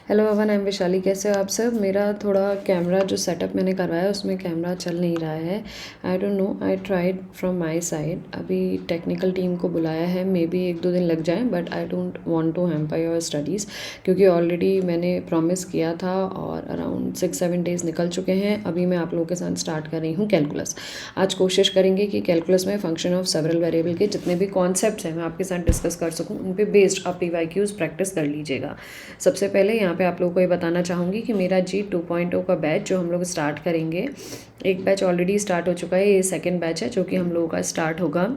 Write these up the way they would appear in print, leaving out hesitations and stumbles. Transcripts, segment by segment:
Hello Avan, I am Vaishali. कैसे हो आप सब? मेरा थोड़ा कैमरा जो सेटअप मैंने करवाया है उसमें कैमरा चल नहीं रहा है। I don't know, I tried from my side. अभी टेक्निकल टीम को बुलाया है, मे बी 1-2 दिन लग जाए, but I don't want to hamper your studies, क्योंकि ऑलरेडी मैंने प्रॉमिस किया था और अराउंड 6-7 डेज़ निकल चुके हैं। अभी मैं आप लोगों के साथ स्टार्ट कर रही हूँ कैलकुलस। आज कोशिश करेंगे कि कैलकुलस में फंक्शन ऑफ सेवरल वेरिएबल के जितने भी कॉन्सेप्ट्स हैं मैं आपके साथ डिस्कस कर सकूँ, उन पर बेस्ड आप PYQs प्रैक्टिस कर लीजिएगा। सबसे पहले यहाँ पे आप लोगों को ये बताना चाहूँगी कि मेरा जी 2.0 का बैच जो हम लोग स्टार्ट करेंगे, एक बैच ऑलरेडी स्टार्ट हो चुका है, ये सेकंड बैच है जो कि हम लोगों का स्टार्ट होगा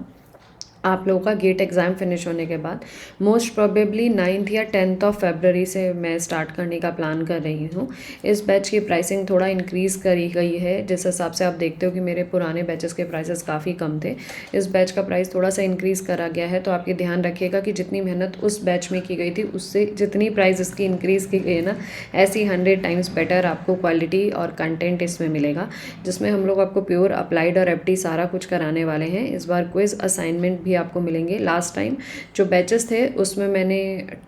आप लोगों का गेट एग्ज़ाम फिनिश होने के बाद। मोस्ट प्रोबेबली 9th या 10th ऑफ फरवरी से मैं स्टार्ट करने का प्लान कर रही हूँ। इस बैच की प्राइसिंग थोड़ा इंक्रीज़ करी गई है, जिस हिसाब से आप देखते हो कि मेरे पुराने बैचेस के प्राइसेस काफ़ी कम थे। इस बैच का प्राइस थोड़ा सा इंक्रीज़ करा गया है, तो आप ये ध्यान रखिएगा कि जितनी मेहनत उस बैच में की गई थी उससे जितनी प्राइस इसकी इंक्रीज़ की गई है ना, ऐसी 100 टाइम्स बेटर आपको क्वालिटी और कंटेंट इसमें मिलेगा, जिसमें हम लोग आपको प्योर अप्लाइड और FD सारा कुछ कराने वाले हैं। इस बार क्विज़ असाइनमेंट भी आपको मिलेंगे। लास्ट टाइम जो बैचेस थे उसमें मैंने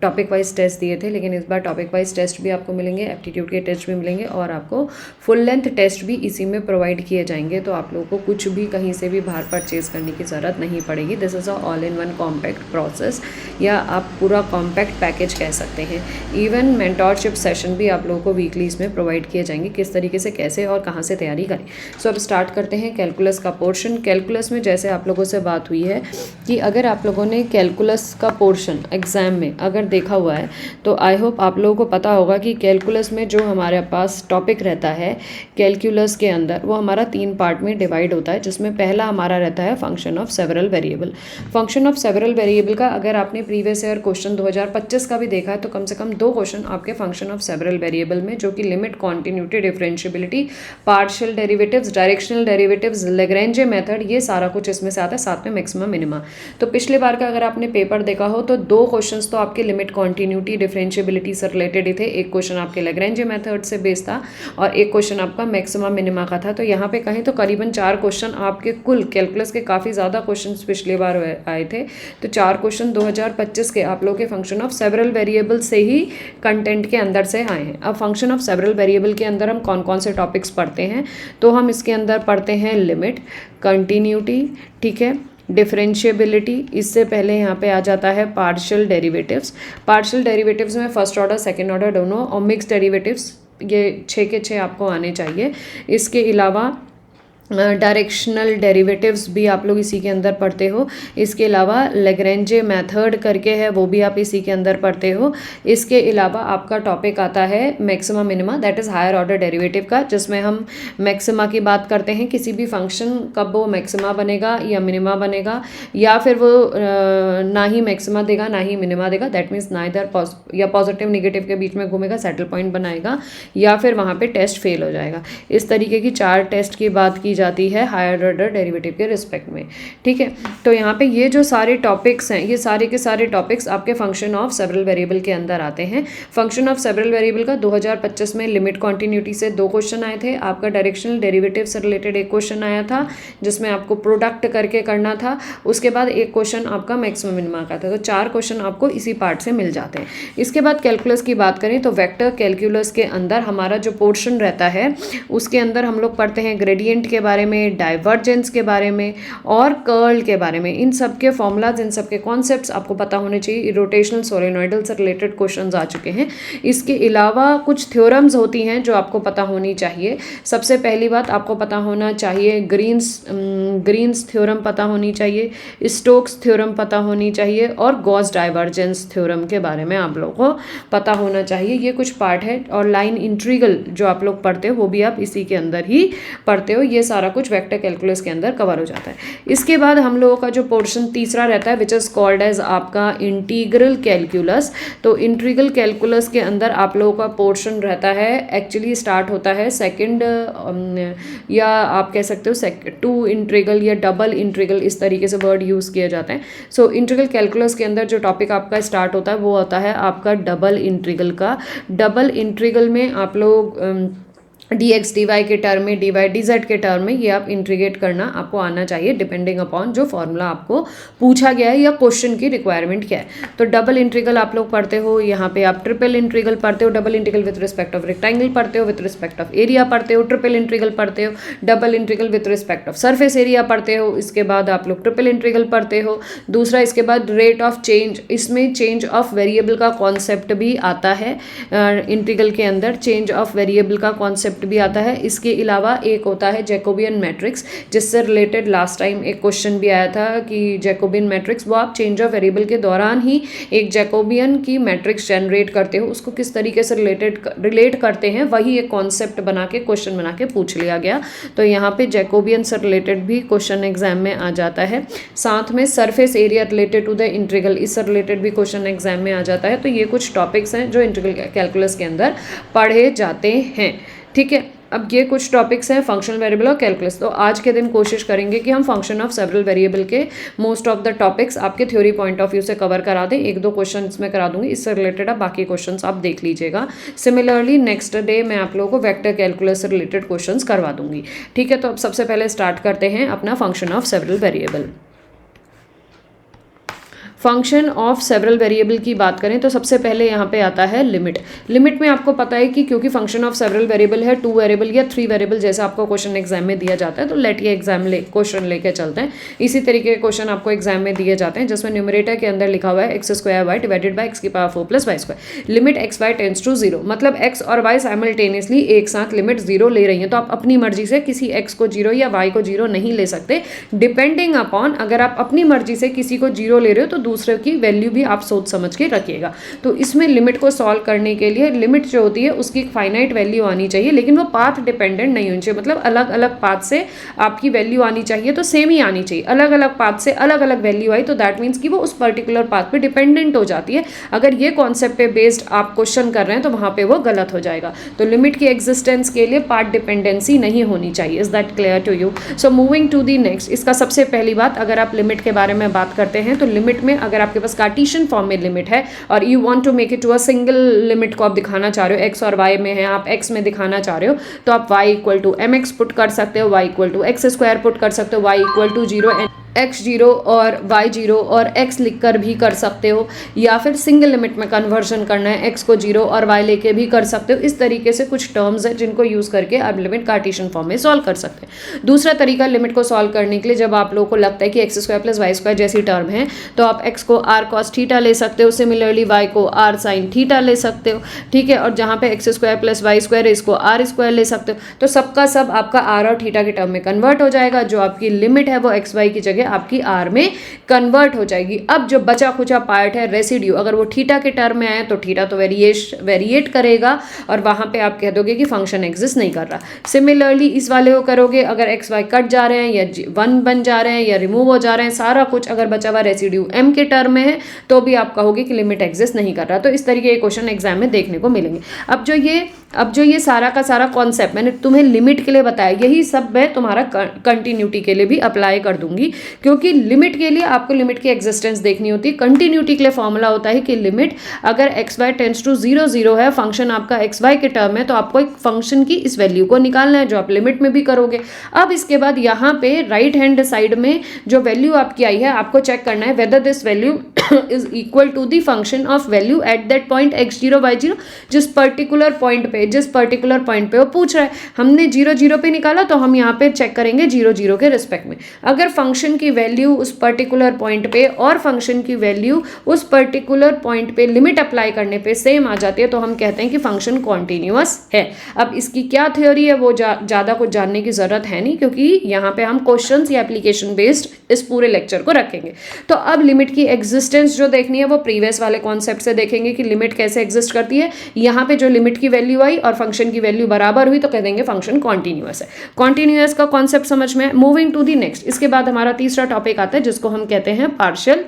टॉपिक वाइज टेस्ट दिए थे, लेकिन इस बार टॉपिक वाइज टेस्ट भी आपको मिलेंगे, एप्टीट्यूड के टेस्ट भी मिलेंगे और आपको फुल लेंथ टेस्ट भी इसी में प्रोवाइड किए जाएंगे। तो आप लोगों को कुछ भी कहीं से भी बाहर परचेज करने की ज़रूरत नहीं पड़ेगी। This is a all in one compact process, या आप पूरा कॉम्पैक्ट पैकेज कह सकते हैं। इवन मेंटोरशिप सेशन भी आप लोगों को वीकली इसमें प्रोवाइड किए जाएंगे, किस तरीके से, कैसे और कहाँ से तैयारी करें। सो अब स्टार्ट करते हैं कैलकुलस का पोर्शन। कैलकुलस में जैसे आप लोगों से बात हुई है कि अगर आप लोगों ने कैलकुलस का पोर्शन एग्ज़ाम में अगर देखा हुआ है तो आई होप आप लोगों को पता होगा कि कैलकुलस में जो हमारे पास टॉपिक रहता है कैलकुलस के अंदर, वो हमारा 3 पार्ट में डिवाइड होता है, जिसमें पहला हमारा रहता है function of several variable. Function of several variable का अगर आपने प्रीवियस ईयर क्वेश्चन 2025 का भी देखा है तो कम से कम 2 क्वेश्चन आपके फंक्शन ऑफ सेवरल वेरिएबल में, जो कि limit, continuity, differentiability, partial derivatives, directional derivatives, Lagrange method, ये सारा कुछ इसमें से आता है, साथ में मैक्सिमम मिनिमा। तो पिछले बार का अगर आपने पेपर देखा हो तो 2 क्वेश्चंस तो आपके लिमिट, कॉन्टिन्यूटी, डिफरेंशियबिलिटी से रिलेटेड ही थे। एक क्वेश्चन आपके लेग्रेंजे मेथड से बेस्ड था और एक क्वेश्चन आपका मैक्सिमम मिनिमा का था। तो यहाँ पे कहीं तो करीबन 4 क्वेश्चन आपके, कुल कैलकुलस के काफ़ी ज़्यादा क्वेश्चन पिछले बार आए थे, तो 4 क्वेश्चन 2025 के आप लोग के फंक्शन ऑफ सेवरल वेरिएबल से ही कंटेंट के अंदर से आए हैं। अब फंक्शन ऑफ सेवरल वेरिएबल के अंदर हम कौन कौन से टॉपिक्स पढ़ते हैं, तो हम इसके अंदर पढ़ते हैं लिमिट, कंटिन्यूटी, ठीक है, डिफरेंशियबिलिटी, इससे पहले यहाँ पे आ जाता है पार्शियल डेरिवेटिव्स। पार्शियल डेरिवेटिव्स में फर्स्ट ऑर्डर, सेकंड ऑर्डर दोनों, और मिक्स डेरिवेटिव्स, ये 6 के 6 आपको आने चाहिए। इसके अलावा डायरेक्शनल डेरिवेटिव्स भी आप लोग इसी के अंदर पढ़ते हो। इसके अलावा लेग्रेंजे मेथड करके है, वो भी आप इसी के अंदर पढ़ते हो। इसके अलावा आपका टॉपिक आता है maxima minima, that is higher order derivative का, जिसमें हम मैक्सिमा की बात करते हैं। किसी भी फंक्शन कब वो मैक्सिमा बनेगा या मिनिमा बनेगा, या फिर वो ना ही मैक्सिमा देगा ना ही मिनिमा देगा, दैट मीन्स ना इधर या पॉजिटिव निगेटिव के बीच में घूमेगा, सेटल पॉइंट बनाएगा, या फिर वहाँ पे टेस्ट फेल हो जाएगा। इस तरीके की 4 टेस्ट की बात की जाती है हायर ऑर्डर डेरिवेटिव के रिस्पेक्ट में, ठीक है। तो यहाँ पे ये जो सारे टॉपिक्स हैं, ये सारे के सारे टॉपिक्स आपके फंक्शन ऑफ सेवरल वेरिएबल के अंदर आते हैं। फंक्शन ऑफ सेवरल वेरिएबल का 2025 में लिमिट, कॉन्टिन्यूटी से 2 क्वेश्चन आए थे। आपका डायरेक्शनल डेरिवेटिव से रिलेटेड एक क्वेश्चन आया था, जिसमें आपको प्रोडक्ट करके करना था। उसके बाद एक क्वेश्चन आपका मैक्सिमम मिनिमा का था। तो 4 क्वेश्चन आपको इसी पार्ट से मिल जाते हैं। इसके बाद कैलकुलस की बात करें तो वेक्टर कैलकुलस के अंदर हमारा जो पोर्शन रहता है उसके अंदर हम लोग पढ़ते हैं ग्रेडियंट के बारे में, डाइवर्जेंस के बारे में और कर्ल के बारे में। इन सब के फॉर्मूलाज, इन सब के कॉन्सेप्ट्स आपको पता होने चाहिए। रोटेशनल सोलेनॉइडल से रिलेटेड क्वेश्चंस आ चुके हैं। इसके अलावा कुछ थ्योरम्स होती हैं जो आपको पता होनी चाहिए। सबसे पहली बात आपको पता होना चाहिए ग्रीन्स थ्योरम पता होनी चाहिए, स्टोक्स थ्योरम पता होनी चाहिए और गॉस डाइवर्जेंस थ्योरम के बारे में आप लोगों को पता होना चाहिए। ये कुछ पार्ट है। और लाइन इंट्रीगल जो आप लोग पढ़ते हो वो भी आप इसी के अंदर ही पढ़ते हो। ये सारा कुछ वेक्टर कैलकुलस के अंदर कवर हो जाता है। इसके बाद हम लोगों का जो पोर्शन तीसरा रहता है, विच इज़ कॉल्ड एज आपका इंटीग्रल कैलकुलस। तो इंटीग्रल कैलकुलस के अंदर आप लोगों का पोर्शन रहता है, एक्चुअली स्टार्ट होता है सेकंड, या आप कह सकते हो 2 इंटीग्रल या डबल इंटीग्रल, इस तरीके से वर्ड यूज़ किए जाते हैं। सो इंटीग्रल कैलकुलस के अंदर जो टॉपिक आपका स्टार्ट होता है वो होता है आपका डबल इंटीग्रल का। डबल इंटीग्रल में आप लोग dx dy के टर्म में, dy dz के टर्म में, ये आप इंटीग्रेट करना आपको आना चाहिए डिपेंडिंग अपॉन जो फॉर्मूला आपको पूछा गया है या क्वेश्चन की रिक्वायरमेंट क्या है। तो डबल इंटीग्रल आप लोग पढ़ते हो, यहाँ पे आप ट्रिपल इंटीग्रल पढ़ते हो, double integral with respect of rectangle पढ़ते हो, विथ रिस्पेक्ट ऑफ एरिया पढ़ते हो, ट्रिपल इंटीग्रल पढ़ते हो, double integral with respect of surface area पढ़ते हो, इसके बाद आप लोग ट्रिपल इंटीग्रल पढ़ते हो। दूसरा इसके बाद रेट ऑफ चेंज, इसमें चेंज ऑफ वेरिएबल का कॉन्सेप्ट भी आता है, इंटीग्रल के अंदर चेंज ऑफ वेरिएबल का कॉन्सेप्ट भी आता है। इसके अलावा एक होता है जैकोबियन मैट्रिक्स, जिससे रिलेटेड लास्ट टाइम एक क्वेश्चन भी आया था कि जैकोबियन मैट्रिक्स, वो आप चेंज ऑफ वेरिएबल के दौरान ही एक जैकोबियन की मैट्रिक्स जनरेट करते हो, उसको किस तरीके से रिलेट करते हैं, वही एक कॉन्सेप्ट बना के क्वेश्चन बना के पूछ लिया गया। तो यहाँ पे जैकोबियन से रिलेटेड भी क्वेश्चन एग्जाम में आ जाता है। साथ में surface area related to the integral, इससे रिलेटेड भी क्वेश्चन एग्जाम में आ जाता है। तो ये कुछ टॉपिक्स हैं जो इंटीग्रल कैलकुलस के अंदर पढ़े जाते हैं। ठीक है, अब ये कुछ टॉपिक्स हैं फंक्शनल वेरिएबल और कैलकुलस। तो आज के दिन कोशिश करेंगे कि हम फंक्शन ऑफ सेवरल वेरिएबल के मोस्ट ऑफ द टॉपिक्स आपके थ्योरी पॉइंट ऑफ व्यू से कवर करा दें। एक दो क्वेश्चन इसमें करा दूंगी, इससे रिलेटेड आप बाकी क्वेश्चन आप देख लीजिएगा। सिमिलरली नेक्स्ट डे मैं आप लोगों को वेक्टर कैलकुलस से रिलेटेड क्वेश्चन करवा दूंगी। ठीक है, तो अब सबसे पहले स्टार्ट करते हैं अपना function of several variable. Function of several variable की बात करें तो सबसे पहले यहाँ पे आता है लिमिट। लिमिट में आपको पता है कि क्योंकि फंक्शन ऑफ सेवरल वेरिएबल है, 2 वेरिएबल या 3 वेरिएबल जैसा आपको क्वेश्चन एग्जाम में दिया जाता है, तो लेट ये क्वेश्चन लेके चलते हैं। इसी तरीके के क्वेश्चन आपको एग्जाम में दिए जाते हैं जिसमें न्यूमरेटर के अंदर लिखा हुआ है x² y divided by x⁴ + y²। Limit x y tends to 0, मतलब x और y साइमल्टेनियसली एक साथ लिमिट 0 ले रही है। तो आप अपनी मर्जी से किसी x को 0 या y को 0 नहीं ले सकते, डिपेंडिंग अपॉन अगर आप अपनी मर्जी से किसी को 0 ले रहे हो तो दूसरे की वैल्यू भी आप सोच समझ के रखिएगा। तो इसमें लिमिट को सॉल्व करने के लिए लिमिट जो होती है उसकी एक फाइनाइट वैल्यू आनी चाहिए, लेकिन वो पाथ डिपेंडेंट नहीं होनी चाहिए, मतलब अलग अलग पाथ से आपकी वैल्यू आनी चाहिए तो सेम ही आनी चाहिए। अलग अलग पाथ से अलग अलग वैल्यू आई तो दैट मीन्स कि वो उस पर्टिकुलर पाथ पे डिपेंडेंट हो जाती है। अगर ये कॉन्सेप्ट पे बेस्ड आप क्वेश्चन कर रहे हैं तो वहां पे वो गलत हो जाएगा। तो लिमिट की एग्जिस्टेंस के लिए पाथ डिपेंडेंसी नहीं होनी चाहिए। Is that clear to you? So moving to the next, इसका सबसे पहली बात, अगर आप लिमिट के बारे में बात करते हैं तो लिमिट में अगर आपके पास कार्टेशियन फॉर्म में लिमिट है और you want to make it to a single limit को आप दिखाना चाह रहे हो, एक्स और वाई में है, आप एक्स में दिखाना चाह रहे हो, तो आप y = mx पुट कर सकते हो, y = x² पुट कर सकते हो, y = 0 एंड x0 और y0 और x लिखकर भी कर सकते हो, या फिर सिंगल लिमिट में कन्वर्जन करना है, x को 0 और y लेके भी कर सकते हो। इस तरीके से कुछ टर्म्स हैं जिनको यूज़ करके आप लिमिट कार्टेशियन फॉर्म में सॉल्व कर सकते हैं। दूसरा तरीका लिमिट को सॉल्व करने के लिए, जब आप लोगों को लगता है कि x² + y² जैसी टर्म है तो आप x को r cos थीटा ले सकते हो, सिमिलरली y को r sin थीटा ले सकते हो। ठीक है, और जहाँ पे x² + y² है इसको r² ले सकते हो। तो सबका सब आपका r और थीटा के टर्म में कन्वर्ट हो जाएगा। जो आपकी लिमिट है वो x y की जगह आपकी r में कन्वर्ट हो जाएगी। अब जो बचा खुचा पार्ट है रेसिड्यू, अगर वो थीटा के टर्म में आए तो थीटा तो वेरिएट करेगा और वहां पे आप कह दोगे कि फंक्शन एग्जिस्ट नहीं कर रहा। सिमिलरली इस वाले को करोगे, अगर एक्स वाई कट जा रहे हैं या 1 बन जा रहे हैं या रिमूव हो जा रहे हैं, सारा कुछ अगर बचा हुआ रेसिड्यू m के टर्म में है तो भी आप कहोगे कि लिमिट एग्जिस्ट नहीं कर रहा। तो इस तरीके के क्वेश्चन एग्जाम में देखने को मिलेंगे। अब जो ये सारा का सारा कॉन्सेप्ट मैंने तुम्हें लिमिट के लिए बताया, यही सब मैं तुम्हारा कंटिन्यूटी के लिए भी अप्लाई कर दूंगी, क्योंकि लिमिट के लिए आपको लिमिट की एग्जिस्टेंस देखनी होती है। कंटिन्यूटी के लिए फॉर्मूला होता है कि लिमिट अगर एक्स वाई टेंड्स टू 0 0 है, फंक्शन आपका एक्स वाई के टर्म है, तो आपको एक फंक्शन की इस वैल्यू को निकालना है जो आप लिमिट में भी करोगे। अब इसके बाद यहाँ पे राइट हैंड साइड में जो वैल्यू आपकी आई है आपको चेक करना है whether this value is equal to the function of value at that point x0 y0, जिस पर्टिकुलर पॉइंट पे वो पूछ रहा है। हमने 0 0 पे निकाला तो हम यहाँ पे चेक करेंगे 0 0 के रिस्पेक्ट में। अगर फंक्शन की वैल्यू उस पर्टिकुलर पॉइंट पे और फंक्शन की वैल्यू उस पर्टिकुलर पॉइंट पे लिमिट अप्लाई करने पे सेम आ जाती है तो हम कहते हैं कि फंक्शन कॉन्टिन्यूअस है। अब इसकी क्या थ्योरी है वो ज़्यादा कुछ जानने की ज़रूरत है नहीं, क्योंकि यहाँ पे हम क्वेश्चंस या एप्लीकेशन बेस्ड इस पूरे लेक्चर को रखेंगे। तो अब लिमिट की एग्जिस्टेंस जो देखनी है वो प्रीवियस वाले कॉन्सेप्ट से देखेंगे कि लिमिट कैसे एग्जिस्ट करती है। यहाँ पे जो लिमिट की वैल्यू आई और फंक्शन की वैल्यू बराबर हुई तो कह देंगे फंक्शन कॉन्टिन्यूअस है। कॉन्टिन्यूअस का कॉन्सेप्ट समझ में। मूविंग टू दी नेक्स्ट, इसके बाद हमारा तीसरा टॉपिक आता है जिसको हम कहते हैं पार्शियल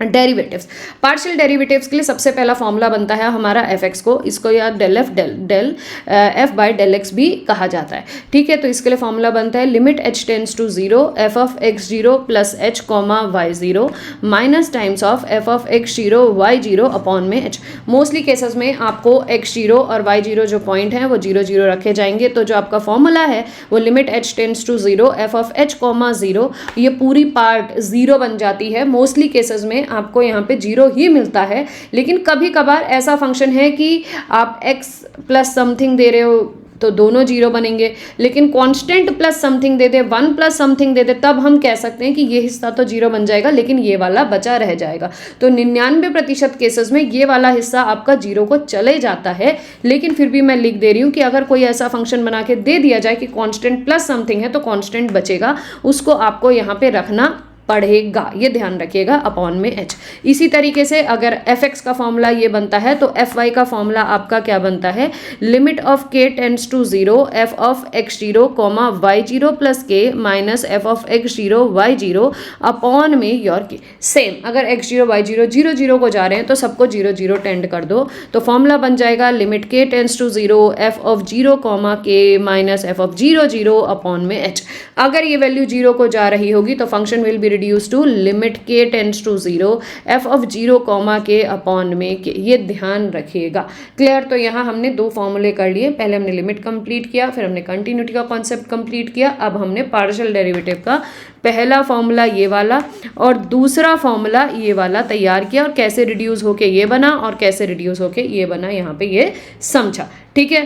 डेरिवेटिव्स, पार्शियल डेरिवेटिव्स के लिए सबसे पहला फॉर्मूला बनता है हमारा एफ एक्स को, इसको या del f by del x भी कहा जाता है, ठीक है। तो इसके लिए फॉर्मूला बनता है limit h tends to zero f of x zero plus h comma y zero minus times of f of x zero y zero upon में एच। मोस्टली केसेस में आपको एक्स जीरो और वाई जीरो जो point है वो zero zero रखे जाएंगे, तो जो आपका फॉर्मूला है वो limit h tends to zero f of h comma zero, ये पूरी पार्ट जीरो बन जाती है। मोस्टली केसेस में आपको यहाँ पे जीरो ही मिलता है, लेकिन कभी कभार ऐसा फंक्शन है कि आप x प्लस समथिंग दे रहे हो तो दोनों जीरो बनेंगे, लेकिन कांस्टेंट प्लस समथिंग दे दे, 1 प्लस समथिंग दे दे, तब हम कह सकते हैं कि ये हिस्सा तो जीरो बन जाएगा लेकिन ये वाला बचा रह जाएगा। तो 99% केसेस में ये वाला हिस्सा आपका जीरो को चले जाता है, लेकिन फिर भी मैं लिख दे रही हूँ कि अगर कोई ऐसा फंक्शन बना के दे दिया जाए कि कांस्टेंट प्लस समथिंग है तो कांस्टेंट बचेगा, उसको आपको यहाँ पे रखना पढ़ेगा, ये ध्यान रखिएगा, अपॉन में एच। इसी तरीके से अगर एफ एक्स का फॉर्मूला ये बनता है तो एफ वाई का फॉर्मूला आपका क्या बनता है, limit of k tends to zero f of x zero comma y zero plus k minus f of x zero y zero upon में योर के। सेम अगर x zero y zero zero zero को जा रहे हैं तो सबको zero zero tend कर दो, तो फॉर्मूला बन जाएगा limit k tends to zero f of zero comma k minus f of zero zero upon में एच। अगर ये वैल्यू जीरो को जा रही होगी तो function will be reduce to limit k tends to 0 f of 0 comma के upon में के, ये ध्यान रखिएगा। क्लियर? तो यहाँ हमने दो फॉर्मूले कर लिए, पहले हमने लिमिट कंप्लीट किया, फिर हमने कंटिन्यूटी का कॉन्सेप्ट कंप्लीट किया, अब हमने पार्शियल डेरिवेटिव का पहला फॉर्मूला ये वाला और दूसरा फॉर्मूला ये वाला तैयार किया और कैसे रिड्यूस होके ये बना और कैसे रिड्यूस होके ये बना, यहाँ पे ये समझा, ठीक है।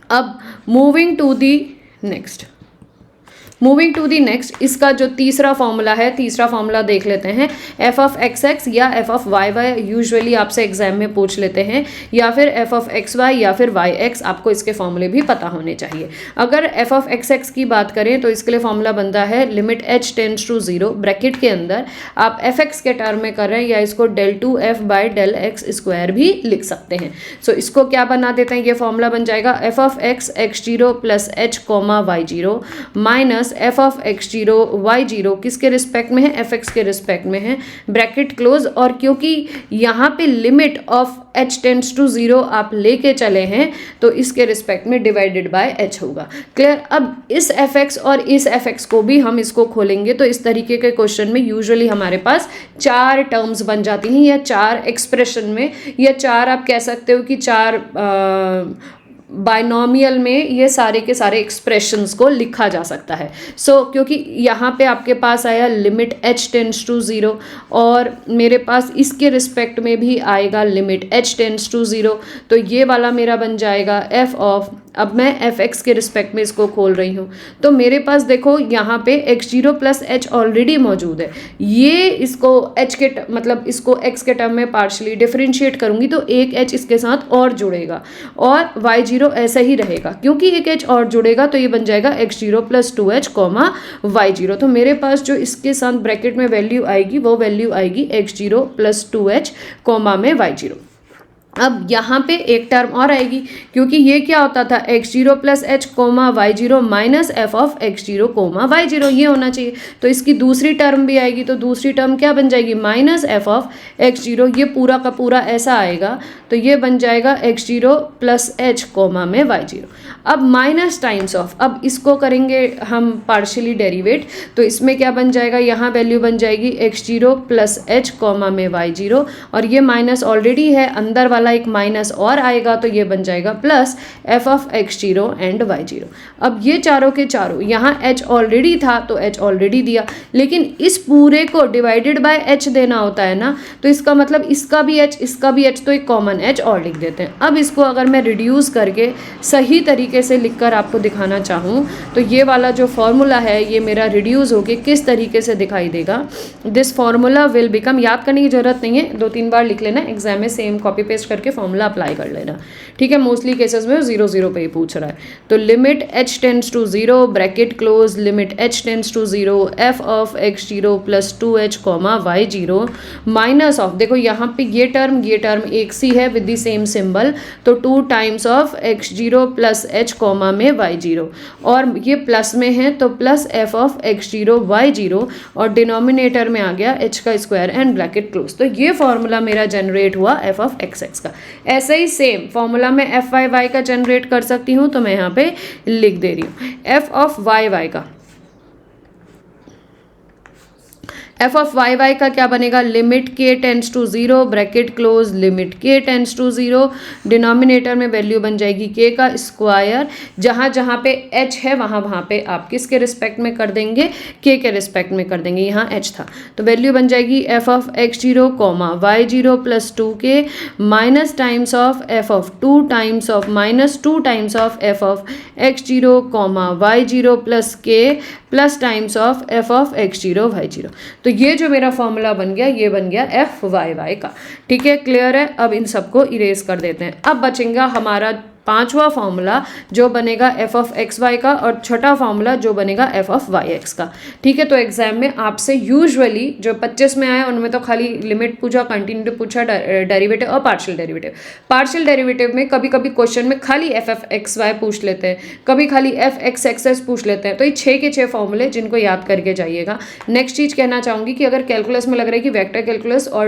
अब मूविंग टू दी नेक्स्ट इसका जो तीसरा फॉर्मूला है, तीसरा फॉर्मूला देख लेते हैं, एफ ऑफ एक्स एक्स या f of y y usually आपसे एग्जाम में पूछ लेते हैं, या फिर एफ ऑफ एक्स वाई या फिर वाई एक्स, आपको इसके फॉर्मूले भी पता होने चाहिए। अगर एफ ऑफ एक्स एक्स की बात करें तो इसके लिए फॉर्मूला बनता है limit h tends to zero, bracket के अंदर आप एफ एक्स के टर्म में कर रहे हैं या इसको del two f by del x square भी लिख सकते हैं। सो इसको क्या बना देते हैं, ये फॉर्मूला बन जाएगा f of x x zero plus h comma y zero minus f of x zero y zero किसके रिस्पेक्ट में है, एफ एक्स के रिस्पेक्ट में है, ब्रैकेट क्लोज। और क्योंकि यहाँ पे limit of h tends to zero आप लेके चले हैं तो इसके रिस्पेक्ट में डिवाइडेड बाय एच होगा। क्लियर? अब इस एफ एक्स और इस एफ एक्स को भी हम इसको खोलेंगे तो इस तरीके के क्वेश्चन में यूजुअली हमारे पास चार टर्म्स बन जाती हैं, या चार एक्सप्रेशन में, या चार आप कह सकते हो कि चार बाइनोमियल में ये सारे के सारे एक्सप्रेशंस को लिखा जा सकता है। सो क्योंकि यहाँ पे आपके पास आया limit h tends to zero और मेरे पास इसके रिस्पेक्ट में भी आएगा limit h tends to zero, तो ये वाला मेरा बन जाएगा एफ ऑफ, अब मैं एफ एक्स के रिस्पेक्ट में इसको खोल रही हूँ तो मेरे पास देखो यहाँ पे x zero plus H already मौजूद है, ये इसको एच के मतलब इसको एक्स के टर्म में पार्शली डिफरेंशिएट करूँगी तो एक एच इसके साथ और जुड़ेगा और वाई जीरो ऐसा ही रहेगा, क्योंकि एक एच और जुड़ेगा तो ये बन जाएगा x zero plus two h comma y zero. तो मेरे पास जो इसके साथ ब्रैकेट में वैल्यू आएगी वो वैल्यू आएगी x zero plus two h comma में वाई जीरो। अब यहाँ पे एक टर्म और आएगी, क्योंकि ये क्या होता था x zero plus h comma y zero minus f of x zero comma y zero, ये होना चाहिए। तो इसकी दूसरी टर्म भी आएगी, तो दूसरी टर्म क्या बन जाएगी, minus f of x zero, ये पूरा का पूरा ऐसा आएगा तो ये बन जाएगा x zero plus h coma में वाई जीरो। अब माइनस टाइम्स ऑफ, अब इसको करेंगे हम पार्शियली डेरिवेट, तो इसमें क्या बन जाएगा, यहाँ वैल्यू बन जाएगी x zero plus h coma में वाई जीरो, और ये माइनस ऑलरेडी है, अंदर वाला एक माइनस और आएगा तो ये बन जाएगा plus f of x zero and y zero. अब ये चारों के चारों, यहाँ एच ऑलरेडी था तो एच ऑलरेडी दिया, लेकिन इस पूरे को डिवाइडेड बाय एच देना होता है ना, तो इसका मतलब इसका भी एच इसका भी एच, तो एक कॉमन एच और लिख देते हैं। अब इसको अगर मैं रिड्यूस करके सही तरीके से लिखकर आपको दिखाना चाहूँ तो ये वाला जो फॉर्मूला है ये मेरा रिड्यूस होके किस तरीके से दिखाई देगा, दिस फॉर्मूला विल बिकम, याद करने की जरूरत नहीं है, 2-3 बार लिख लेना, एग्जाम में सेम कॉपी पेस्ट करके फॉर्मूला अप्लाई कर लेना, ठीक है। मोस्टली केसेस में 0 0 पे ही पूछ रहा है। तो limit h tends to 0 bracket close limit h tends to 0 f of x0 plus 2h comma y0 minus of, देखो यहाँ पे ये टर्म एक सी है विद द सेम सिंबल, तो 2 times of x0 plus h comma में y0, और ये प्लस में है तो plus f of x0 y0, और डिनोमिनेटर में आ गया h का स्क्वायर एंड ब्रैकेट क्लोज। तो ये फॉर्मूला मेरा जनरेट हुआ f ऑफ x का। ऐसे ही सेम फॉर्मूला मैं f y का जनरेट कर सकती हूँ, तो मैं यहाँ पे लिख दे रही हूँ f ऑफ y का। एफ ऑफ वाई वाई का क्या बनेगा, limit k tends to 0 bracket close limit k tends to 0, denominator में वैल्यू बन जाएगी के का स्क्वायर, जहाँ जहाँ पे h है वहाँ पे आप किसके रिस्पेक्ट में कर देंगे, के रिस्पेक्ट में कर देंगे, यहाँ h था तो वैल्यू बन जाएगी F of x0 comma y0 plus 2k minus times of f of 2 times of minus 2 times of f of x0 comma y0 plus k plus times of f of x0 y0। तो ये जो मेरा formula बन गया ये बन गया F Y y का, ठीक है। क्लियर है। अब इन सबको इरेज कर देते हैं। अब बचेगा हमारा पांचवा फॉर्मूला जो बनेगा एफ ऑफ एक्स वाई का, और छठा फॉर्मूला जो बनेगा एफ ऑफ वाई एक्स का, ठीक है। तो एग्जाम में आपसे यूजुअली जो 25 में आया उनमें तो खाली लिमिट पूछा, कंटिन्यूटी पूछा, डेरिवेटिव और पार्शियल डेरिवेटिव। पार्शियल डेरिवेटिव में कभी कभी क्वेश्चन में खाली एफ एफ एक्स वाई पूछ लेते हैं, कभी खाली एफ एक्स एक्स एस पूछ लेते हैं। तो ये 6 के 6 फॉर्मूले जिनको याद करके जाइएगा। नेक्स्ट चीज़ कहना चाहूँगी कि अगर कैलकुलस में लग रहा है कि वेक्टर कैलकुलस और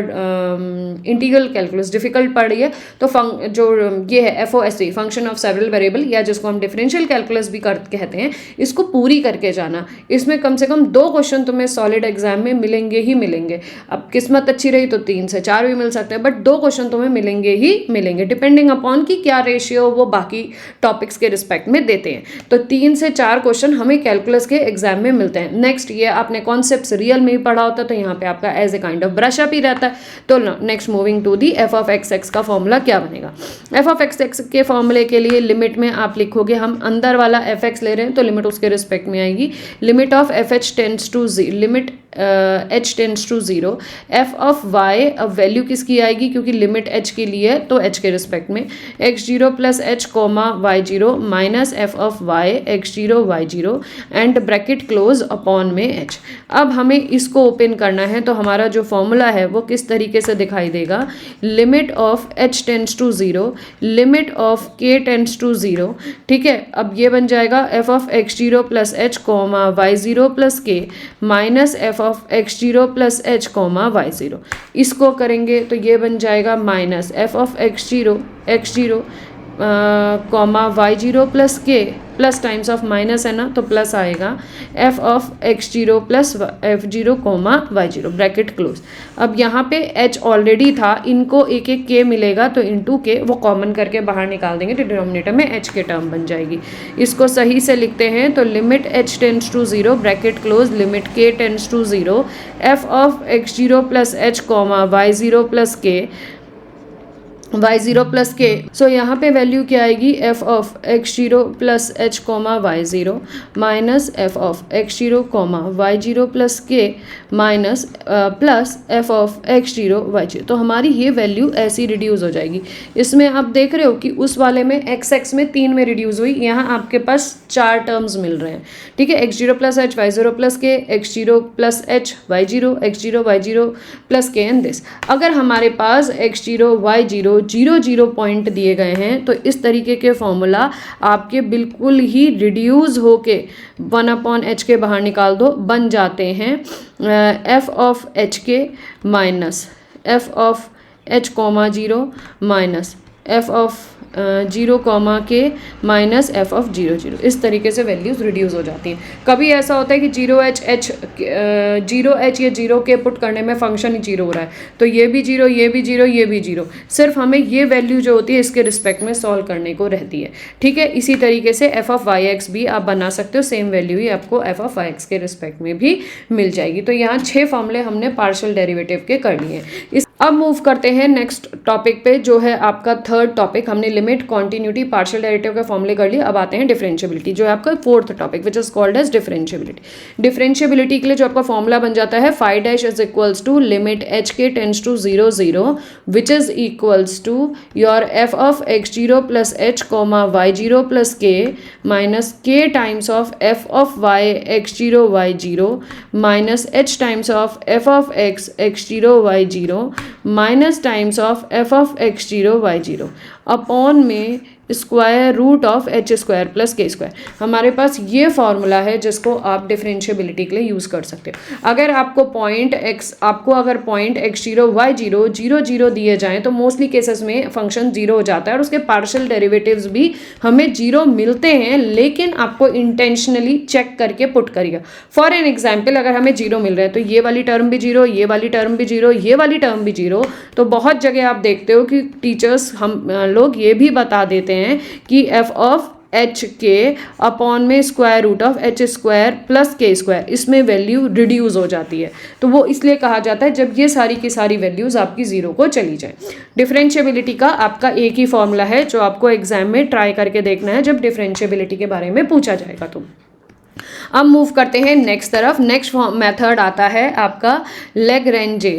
इंटीग्रल कैलकुलस डिफिकल्ट पड़ रही है, तो जो ये है F O S C function of several variable, या जिसको हम डिफरेंशियल कैलकुलस भी कहते हैं, इसको पूरी करके जाना। इसमें कम से कम 2 क्वेश्चन तुम्हें सॉलिड एग्जाम में मिलेंगे ही मिलेंगे। अब किस्मत अच्छी रही तो 3 से 4 भी मिल सकते हैं, बट 2 क्वेश्चन तुम्हें मिलेंगे ही मिलेंगे, डिपेंडिंग अपॉन कि क्या रेशियो वो बाकी टॉपिक्स के रिस्पेक्ट में देते हैं। तो 3 से 4 क्वेश्चन हमें कैलकुलस के एग्जाम में मिलते हैं। नेक्स्ट ये आपने कॉन्सेप्ट रियल में ही पढ़ा होता है, तो यहाँ पे आपका as a kind of brush up ही रहता है। तो next moving to the f of x x का फॉर्मूला क्या बनेगा। एफ ऑफ एक्स एक्स के फॉर्मूले के लिए लिमिट में आप लिखोगे, हम अंदर वाला एफ एक्स ले रहे हैं तो लिमिट उसके रिस्पेक्ट में आएगी, limit of f h tends to limit h tends to 0, f of y, अब वैल्यू किसकी आएगी क्योंकि लिमिट h के लिए तो h के रिस्पेक्ट में, x0 plus h comma y0 minus f of y x0 y0 and bracket close upon में h। अब हमें इसको ओपन करना है, तो हमारा जो फॉर्मूला है वो किस तरीके से दिखाई देगा, limit of h tends to 0 limit of k tends to 0, ठीक है। अब ये बन जाएगा f of x0 plus h comma y0 plus k minus f of x0 plus h comma y0। इसको करेंगे तो ये बन जाएगा minus f of x0 comma y0 plus k plus times of minus है ना, तो प्लस आएगा f of x0 plus f0 comma y0 bracket close. अब यहाँ पे h ऑलरेडी था, इनको एक एक k मिलेगा तो इंटू k वो कॉमन करके बाहर निकाल देंगे, तो डिनोमिनेटर में h के टर्म बन जाएगी। इसको सही से लिखते हैं तो limit h tends to 0 bracket close limit k tends to 0 f of x0 plus h comma y0 plus k y0 plus k. So यहाँ पे वैल्यू क्या आएगी, f of x0 plus h comma y0 minus f of x0 comma y0 plus k minus plus f of x0 y0। तो हमारी ये value ऐसी reduce हो जाएगी। इसमें आप देख रहे हो कि उस वाले में x में 3 में रिड्यूस हुई, यहाँ आपके पास 4 टर्म्स मिल रहे हैं, ठीक है। x0 plus h y0 plus के, x0 plus h y0 x0 y0 plus के एंड दिस। अगर हमारे पास x0 y0 0 पॉइंट दिए गए हैं तो इस तरीके के फॉर्मूला आपके बिल्कुल ही रिड्यूस होके 1/h के बाहर निकाल दो, बन जाते हैं एफ ऑफ h के minus f of h comma 0 minus f of 0 comma k minus f of 0 इस तरीके से वैल्यूज रिड्यूस हो जाती हैं। कभी ऐसा होता है कि 0h या 0 के पुट करने में फंक्शन ही 0 हो रहा है, तो ये भी 0 ये भी 0 ये भी 0, सिर्फ हमें ये वैल्यू जो होती है इसके रिस्पेक्ट में सॉल्व करने को रहती है, ठीक है। इसी तरीके से एफ ऑफ वाई एक्स भी आप बना सकते हो, सेम वैल्यू ही आपको एफ ऑफ वाई एक्स के रिस्पेक्ट में भी मिल जाएगी। तो यहाँ 6 फॉर्मूले हमने पार्शियल डेरिवेटिव के कर लिए हैं। अब मूव करते हैं नेक्स्ट टॉपिक पे, जो है आपका थर्ड टॉपिक। हमने लिमिट, कॉन्टिन्यूटी, पार्शियल डेरिवेटिव के फॉर्मूले कर लिए। अब आते हैं डिफरेंशियबिलिटी, जो है आपका fourth topic which is called as differentiability. Differentiability के लिए जो आपका फॉर्मूला बन जाता है phi dash is equals to limit h k tends to 0 0 which is equals to your f of x0 plus h comma y0 plus k minus k times of f of y x0 y0 minus h times of f of x x0 y0 minus times of f of x0 y0 upon में square root of h square plus k square. हमारे पास ये formula है जिसको आप differentiability के लिए use कर सकते हो। अगर आपको पॉइंट x0 y0 0 0 दिए जाएं तो मोस्टली केसेस में फंक्शन जीरो हो जाता है और उसके पार्शियल डेरिवेटिव्स भी हमें जीरो मिलते हैं, लेकिन आपको इंटेंशनली चेक करके पुट करिएगा। फॉर एन एग्जाम्पल, अगर हमें जीरो मिल रहा है तो ये वाली टर्म भी जीरो, ये वाली टर्म भी जीरो, ये वाली टर्म भी जीरो, तो बहुत जगह आप देखते हो कि टीचर्स हम लोग ये भी बता देते हैं कि f of h k upon में square root of h square plus k square, इसमें वैल्यू रिड्यूस हो जाती है। तो वो इसलिए कहा जाता है जब ये सारी की सारी वैल्यूज आपकी जीरो को चली जाए। डिफरेंशियबिलिटी का आपका एक ही फॉर्मूला है जो आपको एग्जाम में ट्राई करके देखना है जब डिफरेंशियबिलिटी के बारे में पूछा जाएगा तो। अब मूव करते हैं नेक्स्ट तरफ। नेक्स्ट मेथड आता है आपका लेग्रेंजे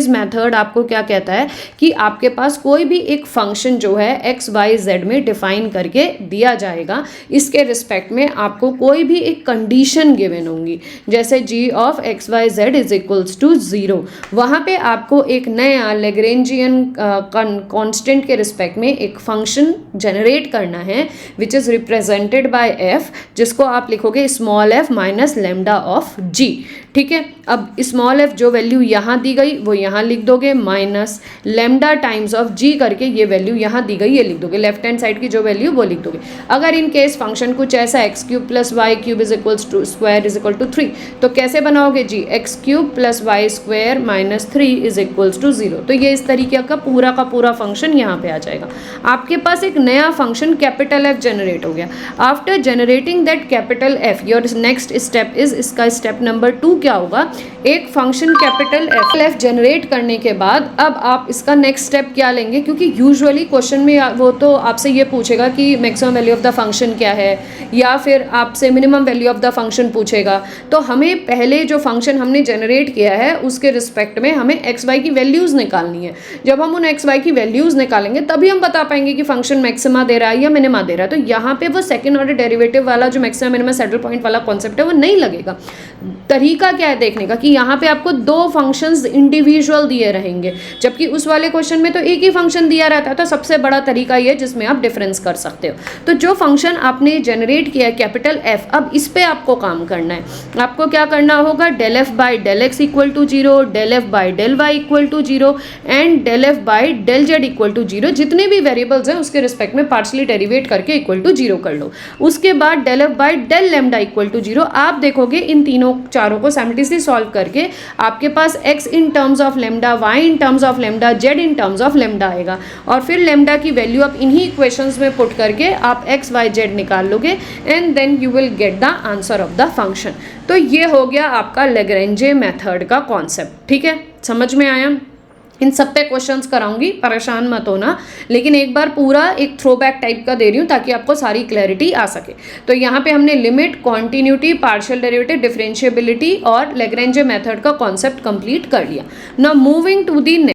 मेथड आपको क्या कहता है कि आपके पास कोई भी एक फंक्शन जो है एक्स वाई जेड में डिफाइन करके दिया जाएगा, इसके रिस्पेक्ट में आपको कोई भी एक कंडीशन गिवन होंगी, जैसे g of x y z is equals to 0। वहाँ पे आपको एक नया लेग्रेंजियन कांस्टेंट के रिस्पेक्ट में एक फंक्शन जनरेट करना है which is represented by f, जिसको आप लिखोगे small f minus lambda of g. ठीक है, अब स्मॉल एफ जो वैल्यू यहाँ दी गई वो यहाँ लिख दोगे, माइनस लेमडा टाइम्स ऑफ जी करके ये वैल्यू यहाँ दी गई ये लिख दोगे, लेफ्ट हैंड साइड की जो वैल्यू वो लिख दोगे। अगर इन केस फंक्शन कुछ ऐसा x cube plus y cube is equals to square is equal to 3, तो कैसे बनाओगे g, x cube plus y square minus 3 is equals to 0। तो ये इस तरीके का पूरा फंक्शन यहाँ पे आ जाएगा। आपके पास एक नया फंक्शन कैपिटल एफ जनरेट हो गया। After generating that capital F, your next step is, इसका स्टेप नंबर 2 क्या होगा, एक फंक्शन कैपिटल एफ जनरेट करने के बाद अब आप इसका नेक्स्ट स्टेप क्या लेंगे, क्योंकि यूजुअली क्वेश्चन में वो तो आपसे ये पूछेगा कि maximum value of the function क्या है, या फिर आपसे minimum value of the function पूछेगा। तो हमें पहले जो फंक्शन हमने जनरेट किया है उसके रिस्पेक्ट में हमें एक्स वाई की वैल्यूज निकालनी है। जब हम उन एक्स वाई की वैल्यूज निकालेंगे तभी हम बता पाएंगे कि फंक्शन मैक्सिमा दे रहा है या मिनिमा दे रहा है। तो यहाँ पे वो सेकंड ऑर्डर डेरिवेटिव वाला जो मैक्सिमम मिनिमम सैडल पॉइंट वाला कॉन्सेप्ट है वो नहीं लगेगा। तरीका क्या है देखने का कि यहाँ पे आपको दो फंक्शंस इंडिविजुअल दिए रहेंगे, जबकि उस वाले क्वेश्चन में तो एक ही फंक्शन दिया रहता है। तो सबसे बड़ा तरीका ये जिसमें आप डिफरेंस कर सकते हो। तो जो फंक्शन आपने जनरेट किया है कैपिटल एफ, अब इस पे आपको काम करना है। आपको क्या करना होगा, del f by del x equal to 0, del f by del y equal to 0 and del f by del z equal to 0। जितने भी वेरिएबल्स हैं उसके रिस्पेक्ट में पार्शली डेरिवेट करके इक्वल टू 0 कर लो। उसके बाद del f by del lambda equal to 0। आप देखोगे इन तीनों चारों को साइमल्टेनियसली सॉल्व करके आपके पास x in terms of lambda, y in terms of lambda, z in terms of lambda आएगा, और फिर लेमडा की वैल्यू आप इन्हीं इक्वेशंस में पुट करके आप x y z निकाल लोगे and then you will get the answer of the function. तो ये हो गया आपका लेग्रेंजे मेथड का कॉन्सेप्ट। ठीक है, समझ में आया? इन सब पे क्वेश्चंस कराऊंगी, परेशान मत होना, लेकिन एक बार पूरा एक थ्रोबैक टाइप का दे रही हूँ ताकि आपको सारी क्लैरिटी आ सके। तो यहाँ पे हमने limit, continuity, partial derivative, differentiability और लेग्रेंजे मेथड का कॉन्सेप्ट कंप्लीट कर लिया। Now moving to the